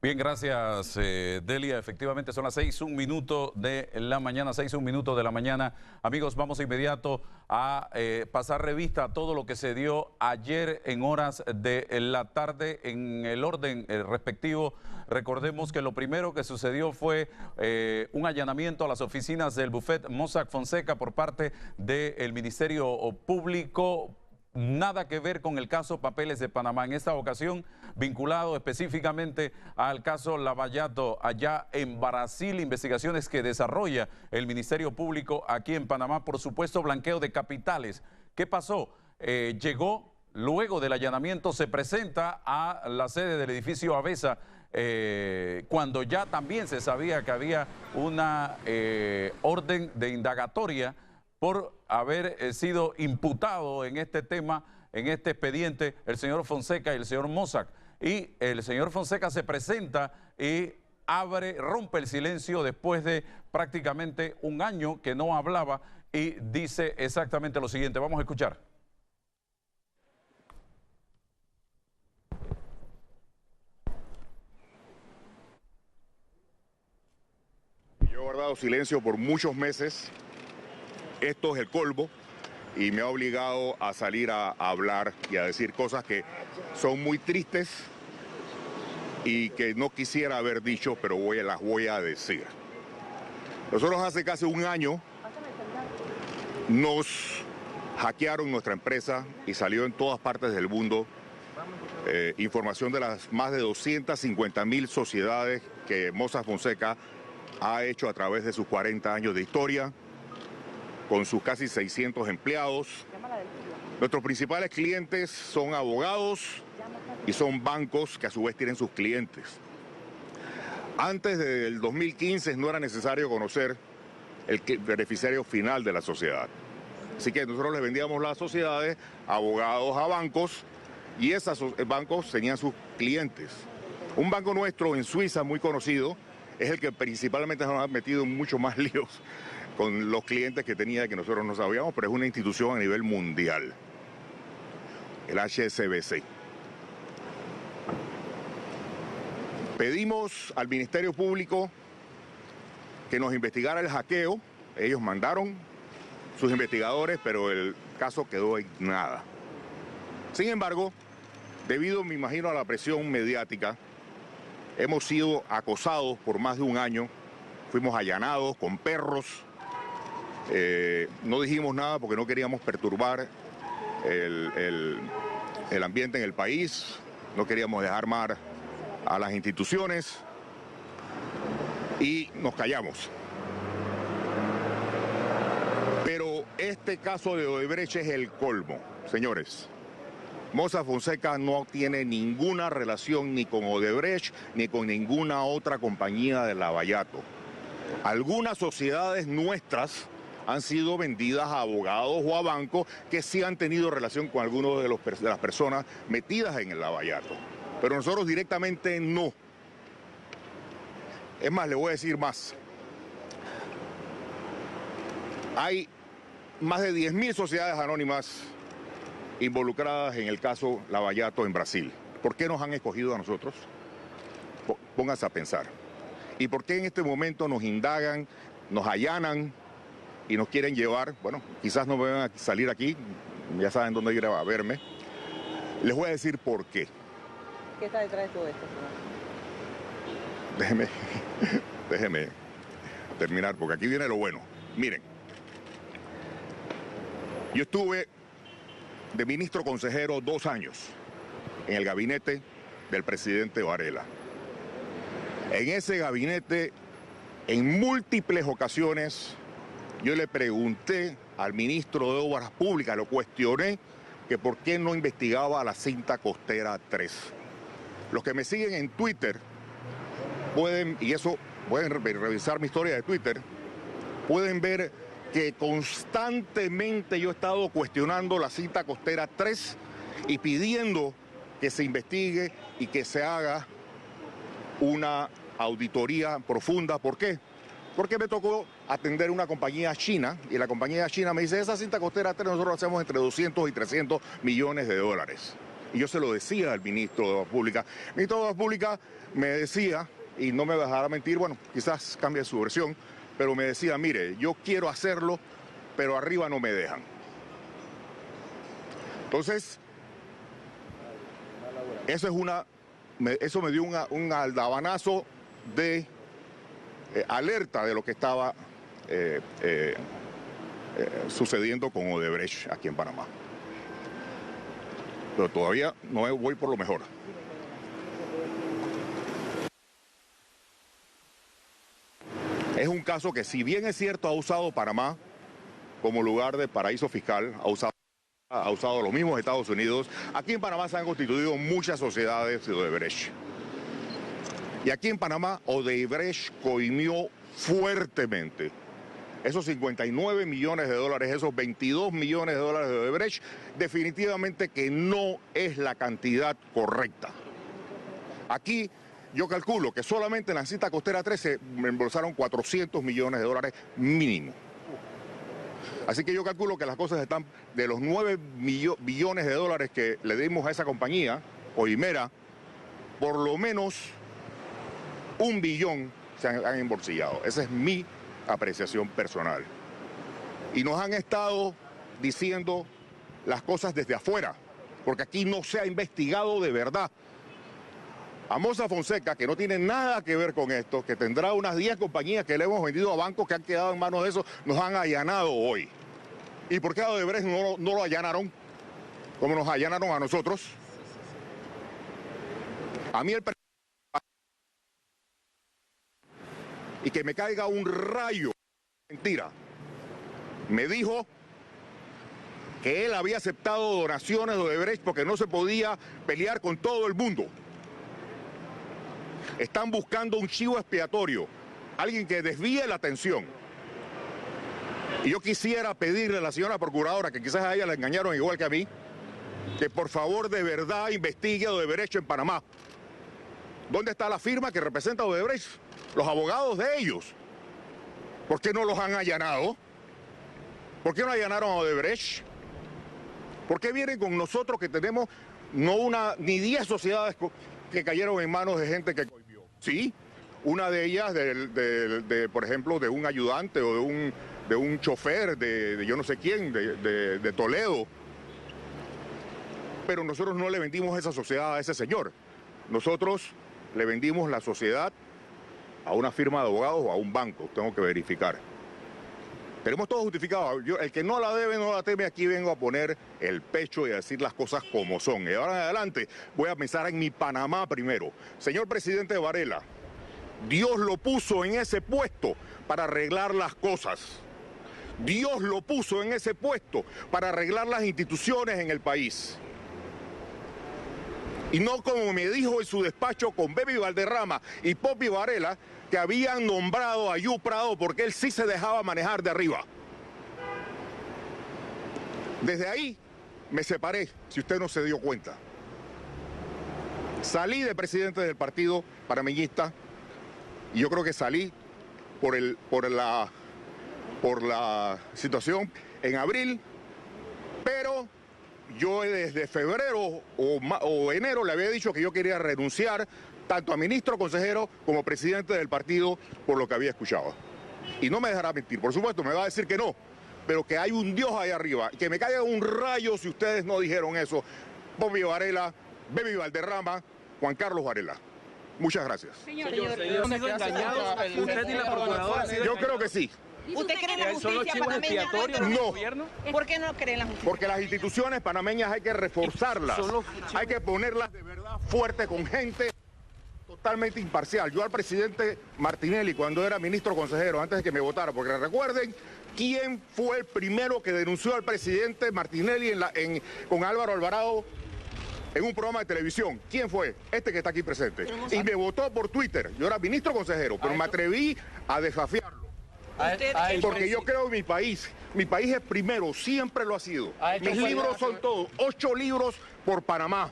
Bien, gracias, Delia. Efectivamente son las 6:01 de la mañana, 6:01 de la mañana. Amigos, vamos de inmediato a pasar revista a todo lo que se dio ayer en horas de la tarde en el orden respectivo. Recordemos que lo primero que sucedió fue un allanamiento a las oficinas del bufete Mossack Fonseca por parte del Ministerio Público. Nada que ver con el caso Papeles de Panamá. En esta ocasión, vinculado específicamente al caso Lavallato, allá en Brasil, investigaciones que desarrolla el Ministerio Público aquí en Panamá, por supuesto, blanqueo de capitales. ¿Qué pasó? Llegó, luego del allanamiento, se presenta a la sede del edificio Avesa, cuando ya también se sabía que había una orden de indagatoria por haber sido imputado en este tema, en este expediente, el señor Fonseca y el señor Mossack. Y el señor Fonseca se presenta y rompe el silencio después de prácticamente un año que no hablaba y dice exactamente lo siguiente. Vamos a escuchar. Yo he guardado silencio por muchos meses. Esto es el colmo y me ha obligado a salir a hablar y a decir cosas que son muy tristes y que no quisiera haber dicho, pero las voy a decir. Nosotros hace casi un año nos hackearon nuestra empresa y salió en todas partes del mundo información de las más de 250.000 sociedades que Mossack Fonseca ha hecho a través de sus 40 años de historia, con sus casi 600 empleados. Nuestros principales clientes son abogados y son bancos que a su vez tienen sus clientes. Antes del 2015 no era necesario conocer el beneficiario final de la sociedad. Así que nosotros les vendíamos las sociedades, abogados a bancos, y esos bancos tenían sus clientes. Un banco nuestro en Suiza muy conocido es el que principalmente nos ha metido en muchos más líos con los clientes que tenía que nosotros no sabíamos, pero es una institución a nivel mundial, el HSBC. Pedimos al Ministerio Público que nos investigara el hackeo. Ellos mandaron sus investigadores, pero el caso quedó en nada. Sin embargo, debido, me imagino, a la presión mediática, hemos sido acosados por más de un año. Fuimos allanados con perros. No dijimos nada porque no queríamos perturbar el ambiente en el país, no queríamos dejar mal a las instituciones y nos callamos. Pero este caso de Odebrecht es el colmo, señores. Mossack Fonseca no tiene ninguna relación ni con Odebrecht ni con ninguna otra compañía de Lavallato. Algunas sociedades nuestras han sido vendidas a abogados o a bancos que sí han tenido relación con algunos de las personas metidas en el Lavallato. Pero nosotros directamente no. Es más, le voy a decir más. Hay más de 10.000 sociedades anónimas involucradas en el caso Lavallato en Brasil. ¿Por qué nos han escogido a nosotros? Pónganse a pensar. ¿Y por qué en este momento nos indagan, nos allanan y nos quieren llevar? Bueno, quizás no me van a salir aquí, ya saben dónde ir a verme. Les voy a decir por qué. ¿Qué está detrás de todo esto, señor? Déjeme terminar, porque aquí viene lo bueno. Miren, yo estuve de ministro consejero 2 años en el gabinete del presidente Varela. En ese gabinete, en múltiples ocasiones, yo le pregunté al ministro de Obras Públicas, lo cuestioné, que por qué no investigaba a la cinta costera 3. Los que me siguen en Twitter pueden revisar mi historia de Twitter, pueden ver que constantemente yo he estado cuestionando la cinta costera 3 y pidiendo que se investigue y que se haga una auditoría profunda. ¿Por qué? Porque me tocó atender una compañía china y la compañía china me dice, esa cinta costera 3 nosotros hacemos entre 200 y 300 millones de dólares. Y yo se lo decía al ministro de Obras Públicas. El ministro de Obras Públicas me decía, y no me dejará mentir, bueno, quizás cambie su versión, pero me decía, mire, yo quiero hacerlo, pero arriba no me dejan. Entonces, eso me dio un aldabanazo de alerta de lo que estaba sucediendo con Odebrecht aquí en Panamá. Pero todavía no voy por lo mejor. Es un caso que, si bien es cierto, ha usado Panamá como lugar de paraíso fiscal, ha usado los mismos Estados Unidos. Aquí en Panamá se han constituido muchas sociedades de Odebrecht. Y aquí en Panamá, Odebrecht coimió fuertemente esos 59 millones de dólares, esos 22 millones de dólares de Odebrecht, definitivamente que no es la cantidad correcta. Aquí yo calculo que solamente en la cinta costera 13 me embolsaron 400 millones de dólares mínimo. Así que yo calculo que las cosas están, de los 9 billones de dólares que le dimos a esa compañía, Coimera, por lo menos 1 billón se han embolsillado. Esa es mi apreciación personal. Y nos han estado diciendo las cosas desde afuera, porque aquí no se ha investigado de verdad. A Mossack Fonseca, que no tiene nada que ver con esto, que tendrá unas 10 compañías que le hemos vendido a bancos que han quedado en manos de eso, nos han allanado hoy. ¿Y por qué a Odebrecht no lo allanaron como nos allanaron a nosotros? A mí y que me caiga un rayo, mentira, me dijo que él había aceptado donaciones de Odebrecht porque no se podía pelear con todo el mundo. Están buscando un chivo expiatorio, alguien que desvíe la atención. Y yo quisiera pedirle a la señora procuradora, que quizás a ella la engañaron igual que a mí, que por favor de verdad investigue a Odebrecht en Panamá. ¿Dónde está la firma que representa a Odebrecht? Los abogados de ellos. ¿Por qué no los han allanado? ¿Por qué no allanaron a Odebrecht? ¿Por qué vienen con nosotros que tenemos no una ni 10 sociedades que cayeron en manos de gente que coimió? Sí, una de ellas, por ejemplo, de un ayudante o de un chofer de yo no sé quién, de Toledo. Pero nosotros no le vendimos esa sociedad a ese señor. Nosotros le vendimos la sociedad a una firma de abogados o a un banco, tengo que verificar. Tenemos todo justificado. El que no la debe, no la teme. Aquí vengo a poner el pecho y a decir las cosas como son. Y ahora en adelante voy a pensar en mi Panamá primero. Señor presidente Varela, Dios lo puso en ese puesto para arreglar las cosas. Dios lo puso en ese puesto para arreglar las instituciones en el país. Y no como me dijo en su despacho con Baby Valderrama y Poppy Varela, que habían nombrado a Yu Prado porque él sí se dejaba manejar de arriba. Desde ahí me separé, si usted no se dio cuenta. Salí de presidente del partido panameñista y yo creo que salí por la situación en abril, pero yo desde febrero o enero le había dicho que yo quería renunciar tanto a ministro consejero como presidente del partido por lo que había escuchado. Y no me dejará mentir, por supuesto, me va a decir que no, pero que hay un Dios ahí arriba, y que me caiga un rayo si ustedes no dijeron eso. Poppy Varela, Baby Valderrama, Juan Carlos Varela. Muchas gracias. Señor, ¿Usted y la procuradora? Yo creo que sí. ¿Usted cree en la justicia panameña? No. ¿Por qué no cree en la justicia? Porque las instituciones panameñas hay que reforzarlas, hay que ponerlas de verdad fuerte con gente totalmente imparcial. Yo al presidente Martinelli, cuando era ministro consejero, antes de que me votara, porque recuerden quién fue el primero que denunció al presidente Martinelli con Álvaro Alvarado en un programa de televisión. ¿Quién fue? Este que está aquí presente. Y me votó por Twitter. Yo era ministro consejero, pero me atreví a desafiarlo. Porque yo creo en mi país. Mi país es primero, siempre lo ha sido. Mis libros son todos, 8 libros por Panamá.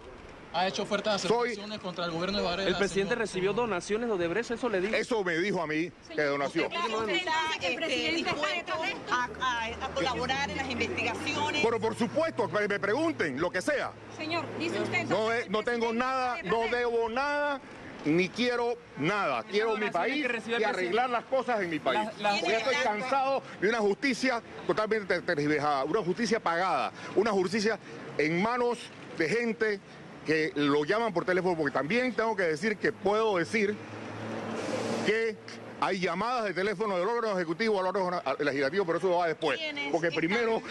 Ha hecho fuertes acusaciones contra el gobierno de Varela. El presidente recibió donaciones de Odebrecht, eso le dijo. Eso me dijo a mí, que donación. ¿Usted está dispuesto a colaborar en las investigaciones? Pero por supuesto, que me pregunten, lo que sea. Señor, dice usted... No tengo nada, no debo nada, ni quiero nada. Quiero mi país y arreglar las cosas en mi país. Porque estoy cansado de una justicia totalmente tergiversada, una justicia pagada, una justicia en manos de gente que lo llaman por teléfono, porque también tengo que decir que puedo decir que hay llamadas de teléfono del órgano ejecutivo al órgano legislativo, pero eso va después. Porque primero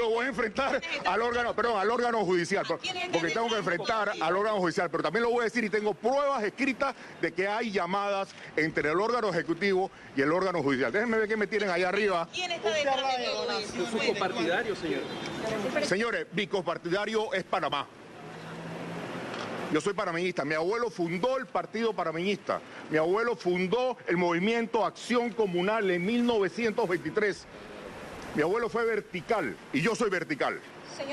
voy a enfrentar al órgano judicial, porque tengo que enfrentar al órgano judicial, pero también lo voy a decir y tengo pruebas escritas de que hay llamadas entre el órgano ejecutivo y el órgano judicial. Déjenme ver qué me tienen allá arriba. ¿Quién está detrás de todo eso? Su copartidario, señor. Señores, mi copartidario es Panamá. Yo soy panameñista. Mi abuelo fundó el partido panameñista. Mi abuelo fundó el movimiento Acción Comunal en 1923. Mi abuelo fue vertical y yo soy vertical,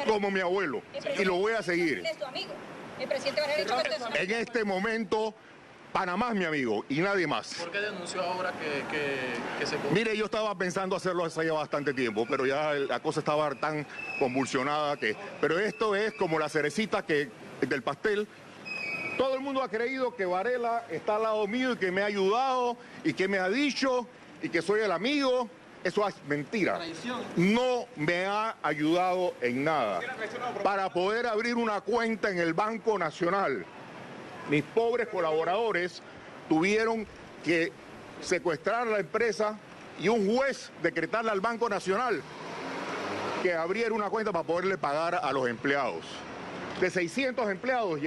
como mi abuelo, y lo voy a seguir. En este momento, Panamá es mi amigo y nadie más. ¿Por qué denunció ahora que se... Mire, yo estaba pensando hacerlo hace ya bastante tiempo, pero ya la cosa estaba tan convulsionada que... Pero esto es como la cerecita del pastel. Todo el mundo ha creído que Varela está al lado mío y que me ha ayudado y que me ha dicho y que soy el amigo. Eso es mentira. No me ha ayudado en nada. Para poder abrir una cuenta en el Banco Nacional, mis pobres colaboradores tuvieron que secuestrar la empresa y un juez decretarle al Banco Nacional que abriera una cuenta para poderle pagar a los empleados. De 600 empleados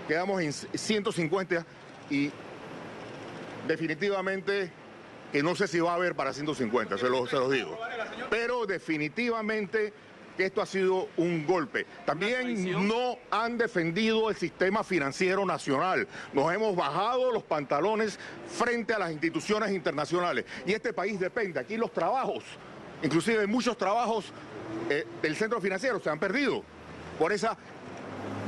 quedamos en 150 y definitivamente que no sé si va a haber para 150, se los digo. Pero definitivamente que esto ha sido un golpe. También no han defendido el sistema financiero nacional. Nos hemos bajado los pantalones frente a las instituciones internacionales. Y este país depende. Aquí los trabajos, inclusive muchos trabajos del centro financiero se han perdido por esa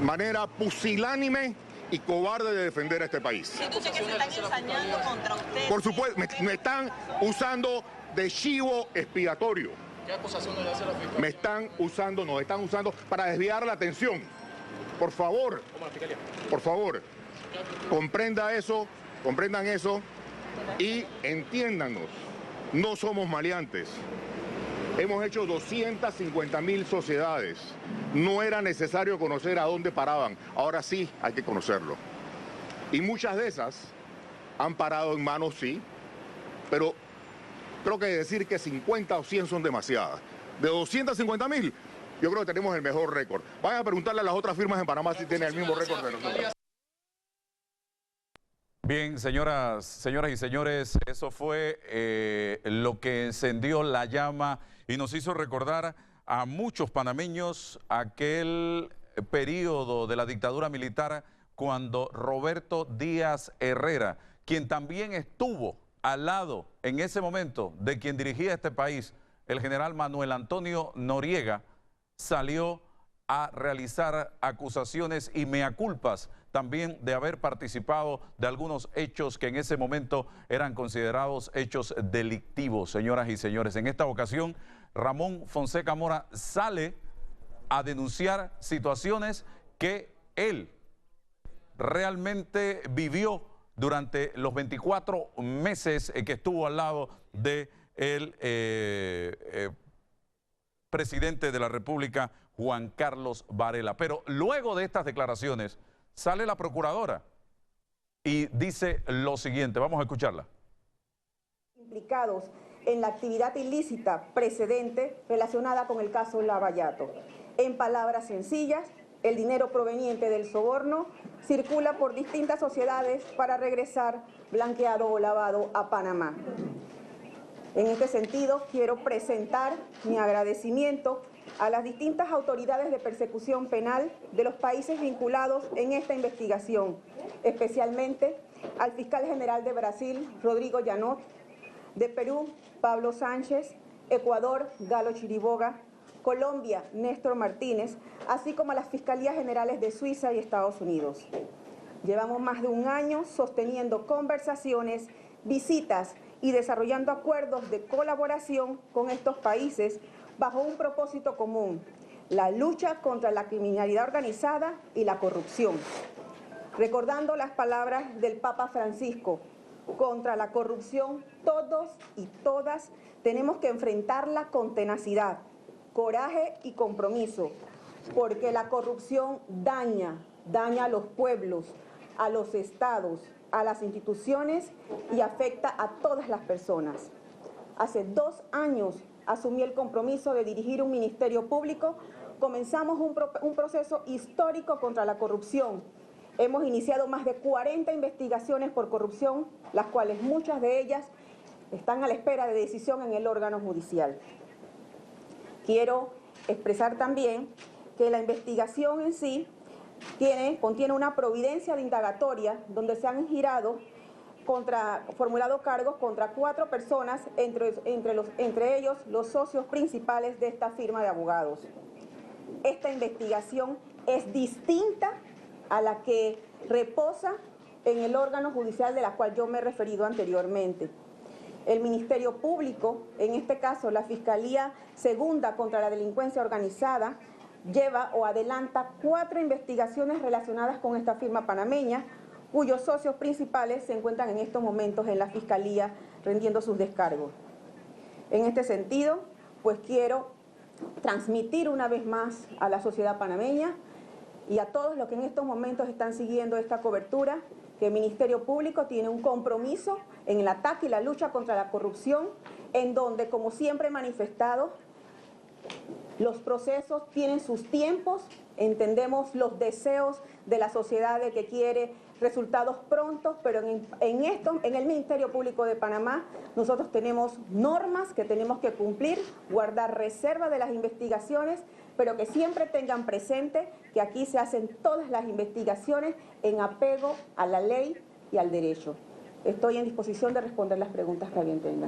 manera pusilánime y cobarde de defender a este país. ¿Siente usted que se están ensañando contra usted? Por supuesto, me están usando de chivo expiatorio. ¿Qué acusaciones le hace la fiscalía? Nos están usando para desviar la atención. Por favor, comprendan eso y entiéndanos. No somos maleantes. Hemos hecho 250.000 sociedades. No era necesario conocer a dónde paraban. Ahora sí hay que conocerlo. Y muchas de esas han parado en manos, sí, pero creo que decir que 50 o 100 son demasiadas. De 250.000, yo creo que tenemos el mejor récord. Vayan a preguntarle a las otras firmas en Panamá si tienen el mismo récord de nosotros. Bien, señoras y señores, eso fue lo que encendió la llama y nos hizo recordar a muchos panameños aquel periodo de la dictadura militar cuando Roberto Díaz Herrera, quien también estuvo al lado en ese momento de quien dirigía este país, el general Manuel Antonio Noriega, salió a realizar acusaciones y mea culpas también de haber participado de algunos hechos que en ese momento eran considerados hechos delictivos, señoras y señores. En esta ocasión, Ramón Fonseca Mora sale a denunciar situaciones que él realmente vivió durante los 24 meses que estuvo al lado del presidente de la República, Juan Carlos Varela. Pero luego de estas declaraciones sale la procuradora y dice lo siguiente. Vamos a escucharla. Implicados en la actividad ilícita precedente relacionada con el caso Lavallato. En palabras sencillas, el dinero proveniente del soborno circula por distintas sociedades para regresar blanqueado o lavado a Panamá. En este sentido, quiero presentar mi agradecimiento a las distintas autoridades de persecución penal de los países vinculados en esta investigación, especialmente al fiscal general de Brasil, Rodrigo Janot, de Perú, Pablo Sánchez, Ecuador, Galo Chiriboga, Colombia, Néstor Martínez, así como a las Fiscalías Generales de Suiza y Estados Unidos. Llevamos más de un año sosteniendo conversaciones, visitas y desarrollando acuerdos de colaboración con estos países bajo un propósito común: la lucha contra la criminalidad organizada y la corrupción. Recordando las palabras del Papa Francisco: contra la corrupción todos y todas tenemos que enfrentarla con tenacidad, coraje y compromiso, porque la corrupción daña a los pueblos, a los estados, a las instituciones y afecta a todas las personas. Hace 2 años asumí el compromiso de dirigir un ministerio público. Comenzamos un proceso histórico contra la corrupción. Hemos iniciado más de 40 investigaciones por corrupción, las cuales muchas de ellas están a la espera de decisión en el órgano judicial. Quiero expresar también que la investigación en sí contiene una providencia de indagatoria donde se han formulado cargos contra 4 personas, entre ellos los socios principales de esta firma de abogados. Esta investigación es distinta a la que reposa en el órgano judicial de la cual yo me he referido anteriormente. El Ministerio Público, en este caso la Fiscalía Segunda contra la Delincuencia Organizada, lleva o adelanta 4 investigaciones relacionadas con esta firma panameña, cuyos socios principales se encuentran en estos momentos en la Fiscalía rendiendo sus descargos. En este sentido, pues quiero transmitir una vez más a la sociedad panameña y a todos los que en estos momentos están siguiendo esta cobertura, que el Ministerio Público tiene un compromiso en el ataque y la lucha contra la corrupción, en donde, como siempre he manifestado, los procesos tienen sus tiempos, entendemos los deseos de la sociedad de que quiere resultados prontos, pero en el Ministerio Público de Panamá nosotros tenemos normas que tenemos que cumplir, guardar reserva de las investigaciones, pero que siempre tengan presente que aquí se hacen todas las investigaciones en apego a la ley y al derecho. Estoy en disposición de responder las preguntas que alguien tenga.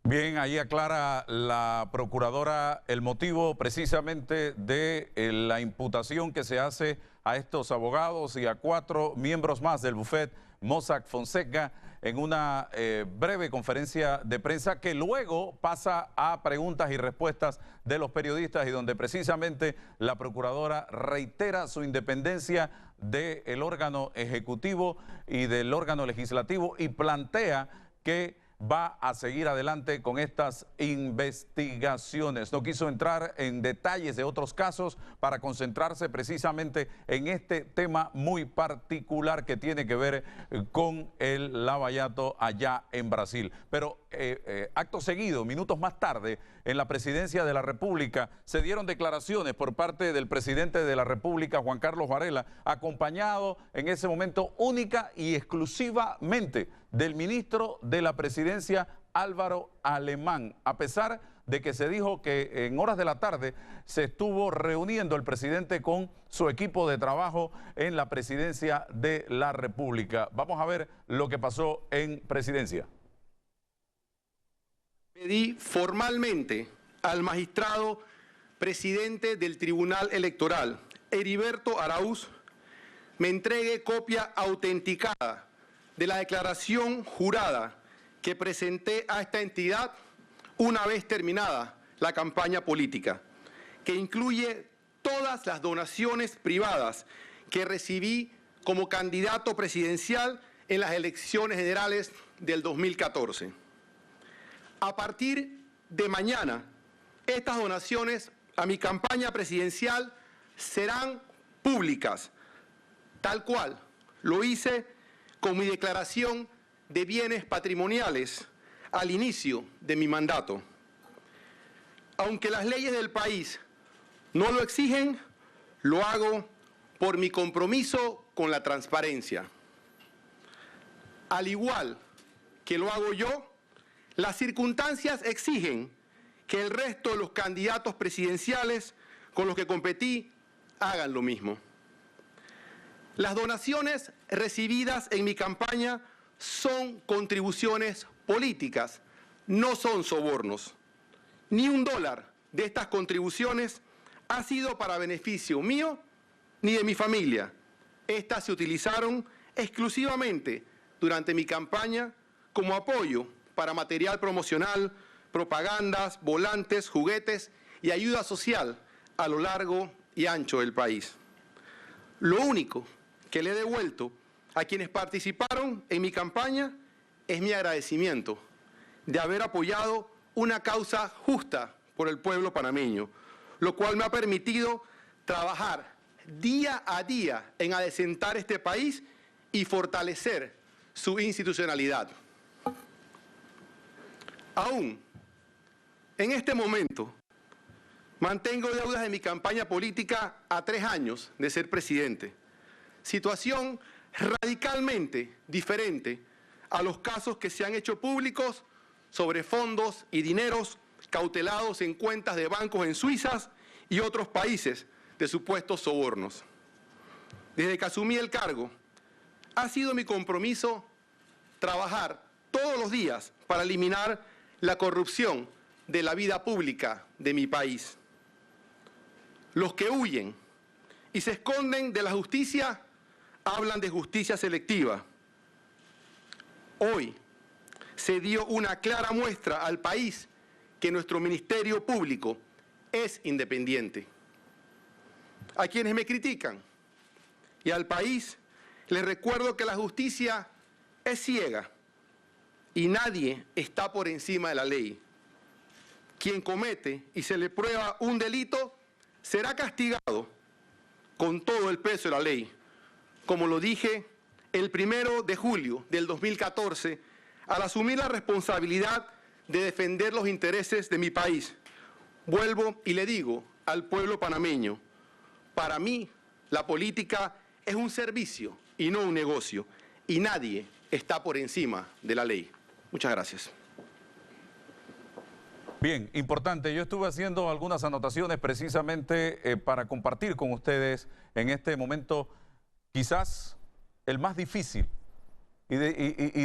Bien, ahí aclara la procuradora el motivo precisamente de la imputación que se hace a estos abogados y a 4 miembros más del bufete Mossack Fonseca en una breve conferencia de prensa que luego pasa a preguntas y respuestas de los periodistas y donde precisamente la procuradora reitera su independencia del órgano ejecutivo y del órgano legislativo y plantea que va a seguir adelante con estas investigaciones. No quiso entrar en detalles de otros casos para concentrarse precisamente en este tema muy particular que tiene que ver con el lavallato allá en Brasil. Pero acto seguido, minutos más tarde, en la presidencia de la República se dieron declaraciones por parte del presidente de la República, Juan Carlos Varela, acompañado en ese momento única y exclusivamente del ministro de la Presidencia, Álvaro Alemán, a pesar de que se dijo que en horas de la tarde se estuvo reuniendo el presidente con su equipo de trabajo en la presidencia de la República. Vamos a ver lo que pasó en presidencia. Pedí formalmente al magistrado presidente del Tribunal Electoral, Heriberto Araúz, me entregue copia autenticada de la declaración jurada que presenté a esta entidad una vez terminada la campaña política, que incluye todas las donaciones privadas que recibí como candidato presidencial en las elecciones generales del 2014. A partir de mañana, estas donaciones a mi campaña presidencial serán públicas, tal cual lo hice con mi declaración de bienes patrimoniales al inicio de mi mandato. Aunque las leyes del país no lo exigen, lo hago por mi compromiso con la transparencia. Al igual que lo hago yo, las circunstancias exigen que el resto de los candidatos presidenciales con los que competí hagan lo mismo. Las donaciones recibidas en mi campaña son contribuciones políticas, no son sobornos. ni un dólar de estas contribuciones ha sido para beneficio mío ni de mi familia. Estas se utilizaron exclusivamente durante mi campaña como apoyo para material promocional, propagandas, volantes, juguetes y ayuda social a lo largo y ancho del país. Lo único que le he devuelto a quienes participaron en mi campaña es mi agradecimiento de haber apoyado una causa justa por el pueblo panameño, lo cual me ha permitido trabajar día a día en adecentar este país y fortalecer su institucionalidad. Aún en este momento mantengo deudas de mi campaña política a 3 años de ser presidente, situación radicalmente diferente a los casos que se han hecho públicos sobre fondos y dineros cautelados en cuentas de bancos en Suiza y otros países de supuestos sobornos. Desde que asumí el cargo, ha sido mi compromiso trabajar todos los días para eliminar la corrupción de la vida pública de mi país. Los que huyen y se esconden de la justicia hablan de justicia selectiva. Hoy se dio una clara muestra al país que nuestro Ministerio Público es independiente. A quienes me critican y al país les recuerdo que la justicia es ciega y nadie está por encima de la ley. Quien comete y se le prueba un delito será castigado con todo el peso de la ley, como lo dije el 1 de julio del 2014 al asumir la responsabilidad de defender los intereses de mi país. Vuelvo y le digo al pueblo panameño, para mí la política es un servicio y no un negocio, y nadie está por encima de la ley. Muchas gracias. Bien, importante. Yo estuve haciendo algunas anotaciones precisamente para compartir con ustedes en este momento quizás el más difícil. Y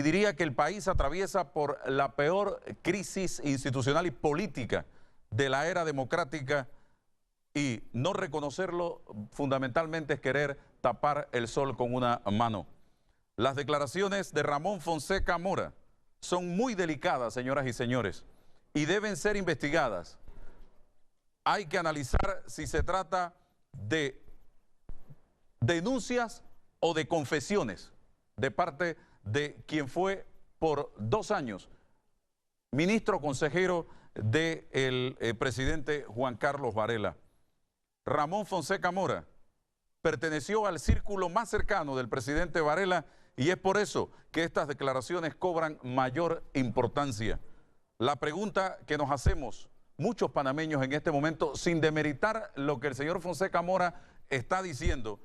diría que el país atraviesa por la peor crisis institucional y política de la era democrática, y no reconocerlo fundamentalmente es querer tapar el sol con una mano. Las declaraciones de Ramón Fonseca Mora son muy delicadas, señoras y señores, y deben ser investigadas. Hay que analizar si se trata de denuncias o de confesiones de parte de quien fue por 2 años ministro consejero del presidente Juan Carlos Varela. Ramón Fonseca Mora perteneció al círculo más cercano del presidente Varela y es por eso que estas declaraciones cobran mayor importancia. La pregunta que nos hacemos muchos panameños en este momento, sin demeritar lo que el señor Fonseca Mora está diciendo,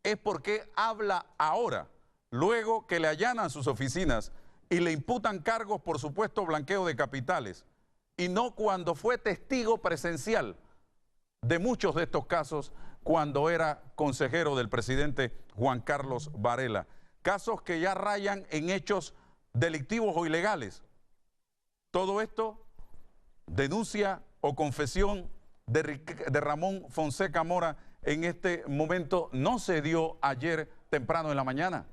es por qué habla ahora, luego que le allanan sus oficinas y le imputan cargos por supuesto blanqueo de capitales, y no cuando fue testigo presencial de muchos de estos casos cuando era consejero del presidente Juan Carlos Varela. Casos que ya rayan en hechos delictivos o ilegales. Todo esto, denuncia o confesión de Ramón Fonseca Mora en este momento, no se dio ayer temprano en la mañana.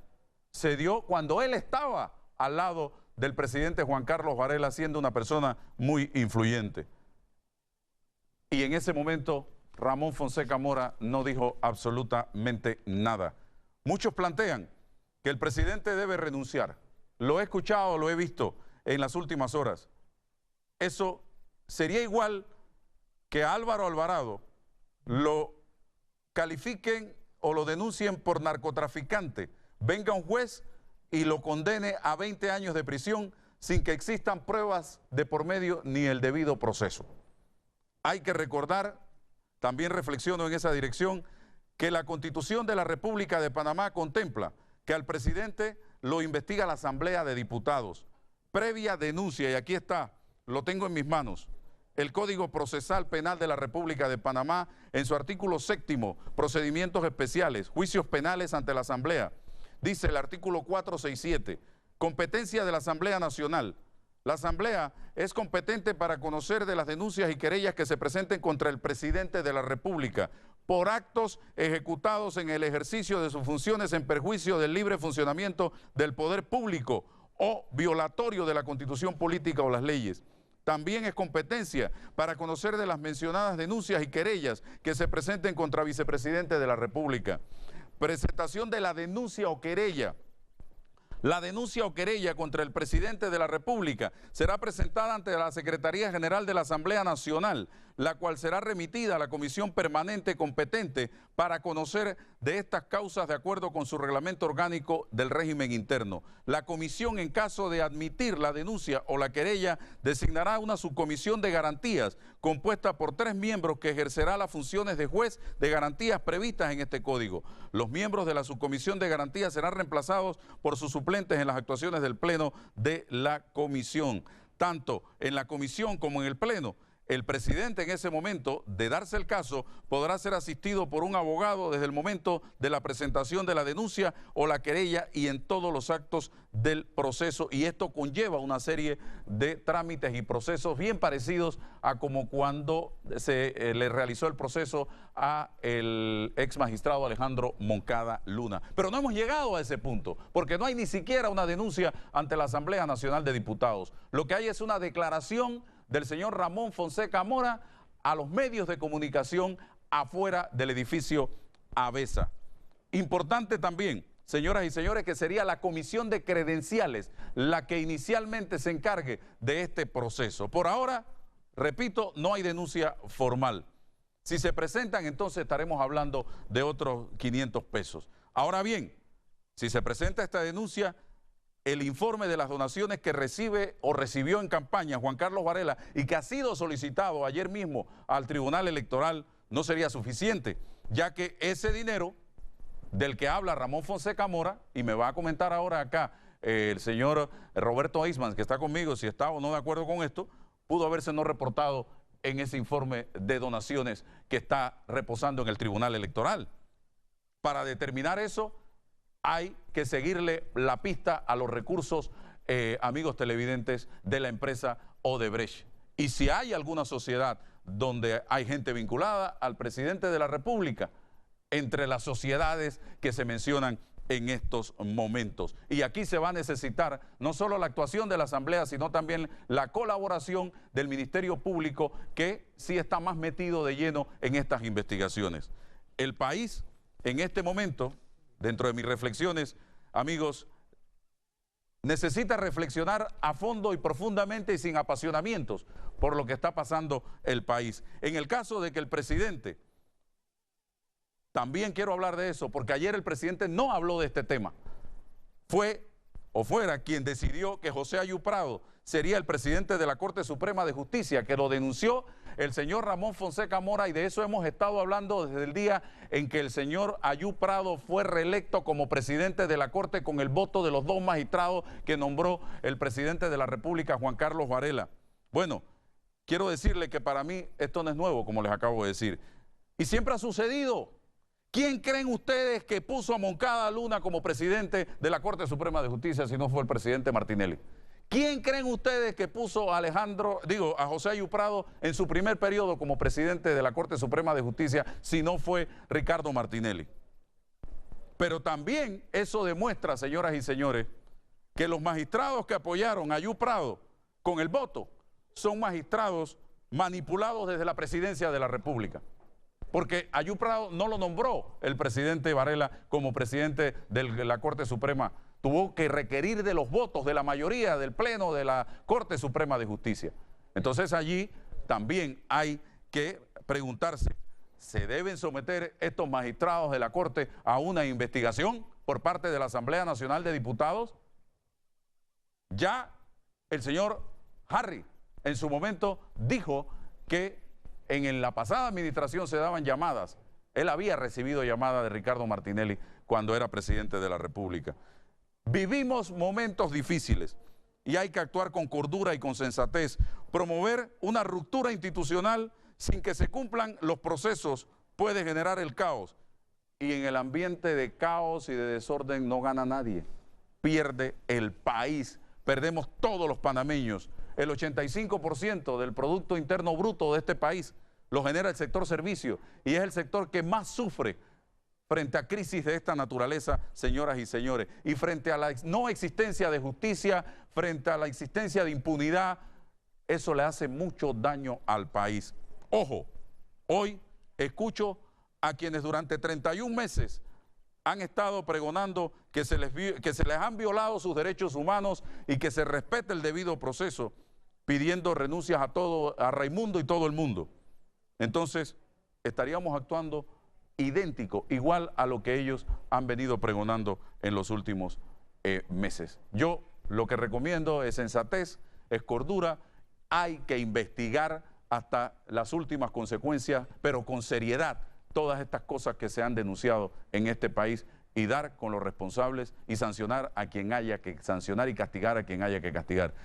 Se dio cuando él estaba al lado del presidente Juan Carlos Varela, siendo una persona muy influyente. Y en ese momento Ramón Fonseca Mora no dijo absolutamente nada. Muchos plantean que el presidente debe renunciar. Lo he escuchado, lo he visto en las últimas horas. Eso sería igual que a Álvaro Alvarado lo califiquen o lo denuncien por narcotraficante, venga un juez y lo condene a 20 años de prisión sin que existan pruebas de por medio ni el debido proceso. Hay que recordar, también reflexiono en esa dirección, que la Constitución de la República de Panamá contempla que al presidente lo investiga la Asamblea de Diputados, previa denuncia, y aquí está, lo tengo en mis manos, el Código Procesal Penal de la República de Panamá, en su artículo 7º, procedimientos especiales, juicios penales ante la Asamblea, dice el artículo 467, competencia de la Asamblea Nacional. La Asamblea es competente para conocer de las denuncias y querellas que se presenten contra el presidente de la República por actos ejecutados en el ejercicio de sus funciones en perjuicio del libre funcionamiento del poder público o violatorio de la Constitución política o las leyes. También es competencia para conocer de las mencionadas denuncias y querellas que se presenten contra vicepresidente de la República. Presentación de la denuncia o querella. La denuncia o querella contra el presidente de la República será presentada ante la Secretaría General de la Asamblea Nacional, la cual será remitida a la Comisión Permanente competente para conocer de estas causas de acuerdo con su reglamento orgánico del régimen interno. La comisión, en caso de admitir la denuncia o la querella, designará una subcomisión de garantías compuesta por 3 miembros que ejercerá las funciones de juez de garantías previstas en este código. Los miembros de la subcomisión de garantías serán reemplazados por sus suplentes en las actuaciones del pleno de la comisión. Tanto en la comisión como en el pleno, el presidente en ese momento, de darse el caso, podrá ser asistido por un abogado desde el momento de la presentación de la denuncia o la querella y en todos los actos del proceso. Y esto conlleva una serie de trámites y procesos bien parecidos a como cuando se le realizó el proceso a el ex magistrado Alejandro Moncada Luna. Pero no hemos llegado a ese punto, porque no hay ni siquiera una denuncia ante la Asamblea Nacional de Diputados. Lo que hay es una declaración del señor Ramón Fonseca Mora a los medios de comunicación afuera del edificio ABESA. Importante también, señoras y señores, que sería la comisión de credenciales la que inicialmente se encargue de este proceso. Por ahora, repito, no hay denuncia formal. Si se presentan, entonces estaremos hablando de otros 500 pesos. Ahora bien, si se presenta esta denuncia, el informe de las donaciones que recibe o recibió en campaña Juan Carlos Varela y que ha sido solicitado ayer mismo al Tribunal Electoral no sería suficiente, ya que ese dinero del que habla Ramón Fonseca Mora, y me va a comentar ahora acá el señor Roberto Eisman, que está conmigo, si está o no de acuerdo con esto, pudo haberse no reportado en ese informe de donaciones que está reposando en el Tribunal Electoral. Para determinar eso, hay que seguirle la pista a los recursos, amigos televidentes, de la empresa Odebrecht. Y si hay alguna sociedad donde hay gente vinculada al presidente de la República, entre las sociedades que se mencionan en estos momentos. Y aquí se va a necesitar no solo la actuación de la Asamblea, sino también la colaboración del Ministerio Público, que sí está más metido de lleno en estas investigaciones. El país, en este momento, dentro de mis reflexiones, amigos, necesita reflexionar a fondo y profundamente y sin apasionamientos por lo que está pasando el país. En el caso de que el presidente, también quiero hablar de eso, porque ayer el presidente no habló de este tema. Fue o fuera quien decidió que José Ayú Prado sería el presidente de la Corte Suprema de Justicia, que lo denunció el señor Ramón Fonseca Mora, y de eso hemos estado hablando desde el día en que el señor Ayú Prado fue reelecto como presidente de la Corte con el voto de los 2 magistrados que nombró el presidente de la República, Juan Carlos Varela. Bueno, quiero decirle que para mí esto no es nuevo, como les acabo de decir, y siempre ha sucedido. ¿Quién creen ustedes que puso a Moncada Luna como presidente de la Corte Suprema de Justicia si no fue el presidente Martinelli? ¿Quién creen ustedes que puso a José Ayú Prado en su primer periodo como presidente de la Corte Suprema de Justicia si no fue Ricardo Martinelli? Pero también eso demuestra, señoras y señores, que los magistrados que apoyaron a Ayú Prado con el voto son magistrados manipulados desde la presidencia de la República. Porque Ayú Prado no lo nombró el presidente Varela como presidente de la Corte Suprema. Tuvo que requerir de los votos de la mayoría del Pleno de la Corte Suprema de Justicia. Entonces allí también hay que preguntarse, ¿se deben someter estos magistrados de la Corte a una investigación por parte de la Asamblea Nacional de Diputados? Ya el señor Harry en su momento dijo que en la pasada administración se daban llamadas. Él había recibido llamadas de Ricardo Martinelli cuando era presidente de la República. Vivimos momentos difíciles y hay que actuar con cordura y con sensatez. Promover una ruptura institucional sin que se cumplan los procesos puede generar el caos. Y en el ambiente de caos y de desorden no gana nadie. Pierde el país. Perdemos todos los panameños el 85% del Producto Interno Bruto de este país lo genera el sector servicio y es el sector que más sufre frente a crisis de esta naturaleza, señoras y señores, y frente a la no existencia de justicia, frente a la existencia de impunidad, eso le hace mucho daño al país. Ojo, hoy escucho a quienes durante 31 meses han estado pregonando que se les han violado sus derechos humanos y que se respete el debido proceso, pidiendo renuncias a Raimundo y todo el mundo. Entonces, estaríamos actuando idéntico, igual a lo que ellos han venido pregonando en los últimos meses. Yo lo que recomiendo es sensatez, es cordura, hay que investigar hasta las últimas consecuencias, pero con seriedad, todas estas cosas que se han denunciado en este país y dar con los responsables y sancionar a quien haya que sancionar y castigar a quien haya que castigar.